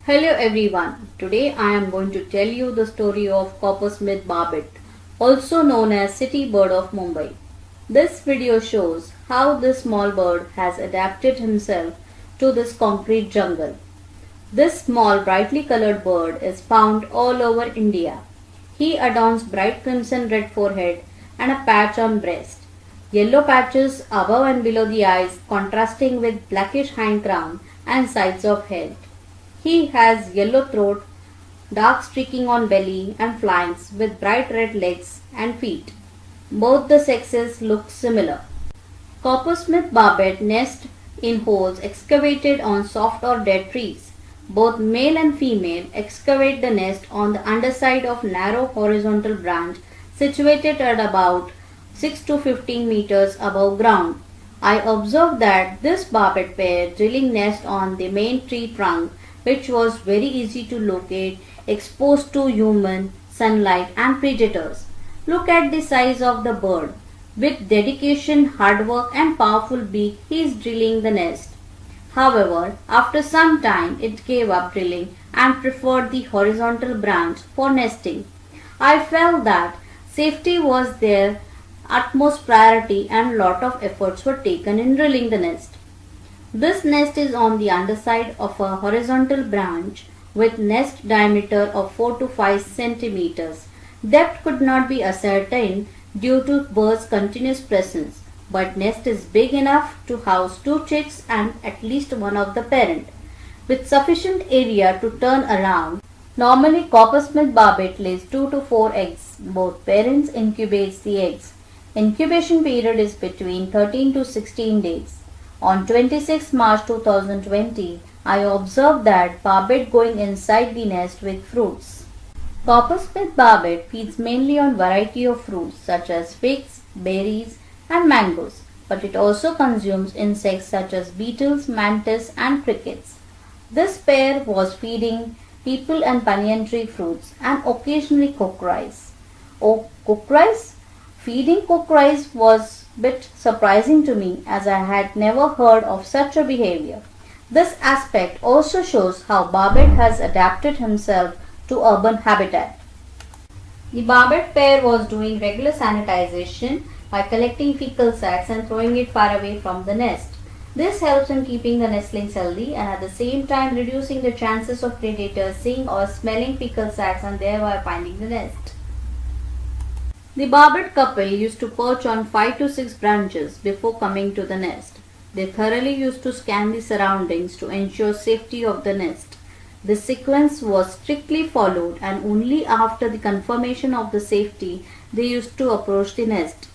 Hello everyone. Today I am going to tell you the story of Coppersmith barbet, also known as city bird of Mumbai. This video shows how this small bird has adapted himself to this concrete jungle. This small brightly colored bird is found all over India. He adorns bright crimson red forehead and a patch on breast. Yellow patches above and below the eyes contrasting with blackish hind crown and sides of head. He has yellow throat, dark streaking on belly and flanks with bright red legs and feet. Both the sexes look similar. Coppersmith barbet nest in holes excavated on soft or dead trees. Both male and female excavate the nest on the underside of narrow horizontal branch situated at about 6 to 15 meters above ground. I observed that this barbet pair drilling nest on the main tree trunk, which was very easy to locate, exposed to human sunlight and predators. Look at the size of the bird. With dedication, hard work and powerful beak, he is drilling the nest. However, after some time, it gave up drilling and preferred the horizontal branch for nesting. I felt that safety was their utmost priority and lot of efforts were taken in drilling the nest. This nest is on the underside of a horizontal branch with nest diameter of 4 to 5 centimeters. Depth could not be ascertained due to bird's continuous presence, but nest is big enough to house 2 chicks and at least one of the parent, with sufficient area to turn around. Normally, Coppersmith barbet lays 2 to 4 eggs. Both parents incubate the eggs. Incubation period is between 13 to 16 days. On 26 March 2020, I observed that barbet going inside the nest with fruits. Coppersmith barbet feeds mainly on variety of fruits such as figs, berries and mangoes, but it also consumes insects such as beetles, mantis and crickets. This pair was feeding people and banyan tree fruits and occasionally cooked rice. Oh, cooked rice? Feeding cooked rice was a bit surprising to me as I had never heard of such a behavior. This aspect also shows how barbet has adapted himself to urban habitat. The barbet pair was doing regular sanitization by collecting fecal sacs and throwing it far away from the nest. This helps in keeping the nestlings healthy and at the same time reducing the chances of predators seeing or smelling fecal sacs and thereby finding the nest. The barbet couple used to perch on 5 to 6 branches before coming to the nest. They thoroughly used to scan the surroundings to ensure safety of the nest. This sequence was strictly followed and only after the confirmation of the safety they used to approach the nest.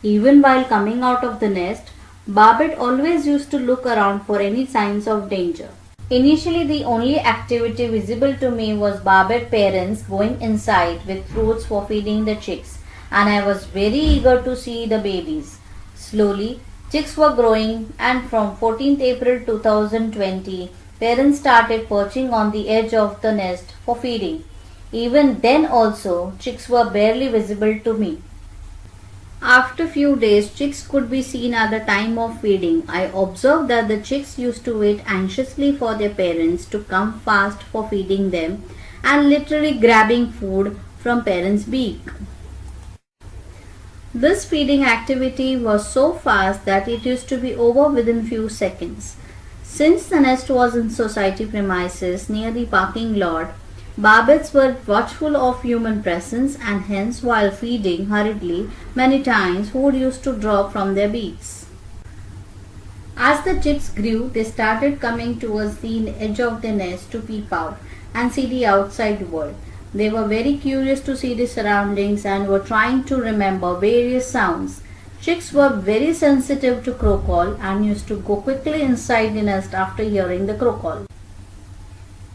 Even while coming out of the nest, barbet always used to look around for any signs of danger. Initially, the only activity visible to me was barbet parents going inside with fruits for feeding the chicks, and I was very eager to see the babies. Slowly, chicks were growing and from 14th April 2020, parents started perching on the edge of the nest for feeding. Even then also, chicks were barely visible to me. After few days, chicks could be seen at the time of feeding. I observed that the chicks used to wait anxiously for their parents to come fast for feeding them and literally grabbing food from parents' beak. This feeding activity was so fast that it used to be over within few seconds. Since the nest was in society premises near the parking lot, barbets were watchful of human presence and hence while feeding hurriedly, many times food used to drop from their beaks. As the chicks grew, they started coming towards the edge of the nest to peep out and see the outside world. They were very curious to see the surroundings and were trying to remember various sounds. Chicks were very sensitive to crow call and used to go quickly inside the nest after hearing the crow call.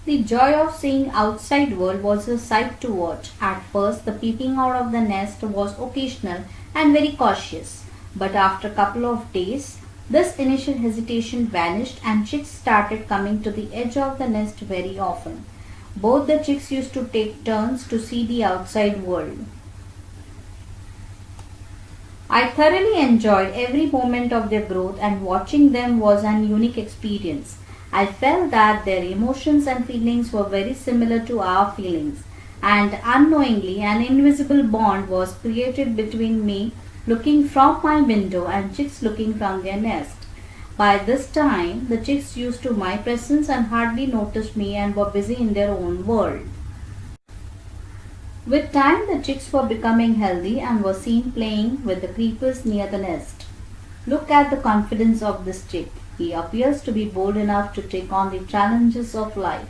The joy of seeing outside world was a sight to watch. At first, the peeping out of the nest was occasional and very cautious. But after a couple of days, this initial hesitation vanished and chicks started coming to the edge of the nest very often. Both the chicks used to take turns to see the outside world. I thoroughly enjoyed every moment of their growth and watching them was an unique experience. I felt that their emotions and feelings were very similar to our feelings, and unknowingly an invisible bond was created between me looking from my window and chicks looking from their nest. By this time, the chicks used to my presence and hardly noticed me and were busy in their own world. With time, the chicks were becoming healthy and were seen playing with the creepers near the nest. Look at the confidence of this chick. He appears to be bold enough to take on the challenges of life.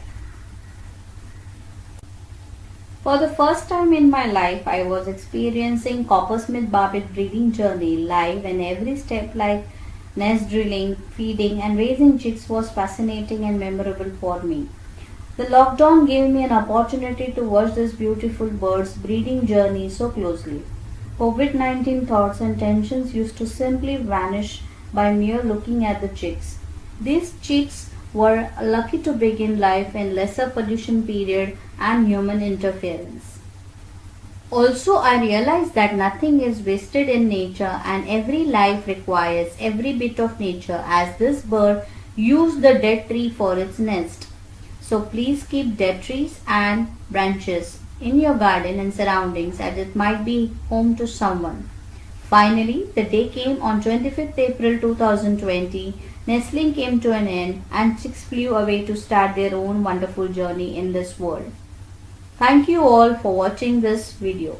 For the first time in my life, I was experiencing Coppersmith barbet breeding journey live, and every step like nest drilling, feeding and raising chicks was fascinating and memorable for me. The lockdown gave me an opportunity to watch this beautiful bird's breeding journey so closely. COVID-19 thoughts and tensions used to simply vanish by mere looking at the chicks. These chicks were lucky to begin life in lesser pollution period and human interference. Also, I realized that nothing is wasted in nature and every life requires every bit of nature, as this bird used the dead tree for its nest. So please keep dead trees and branches in your garden and surroundings, as it might be home to someone. Finally, the day came on 25th April 2020. Nestling came to an end and chicks flew away to start their own wonderful journey in this world. Thank you all for watching this video.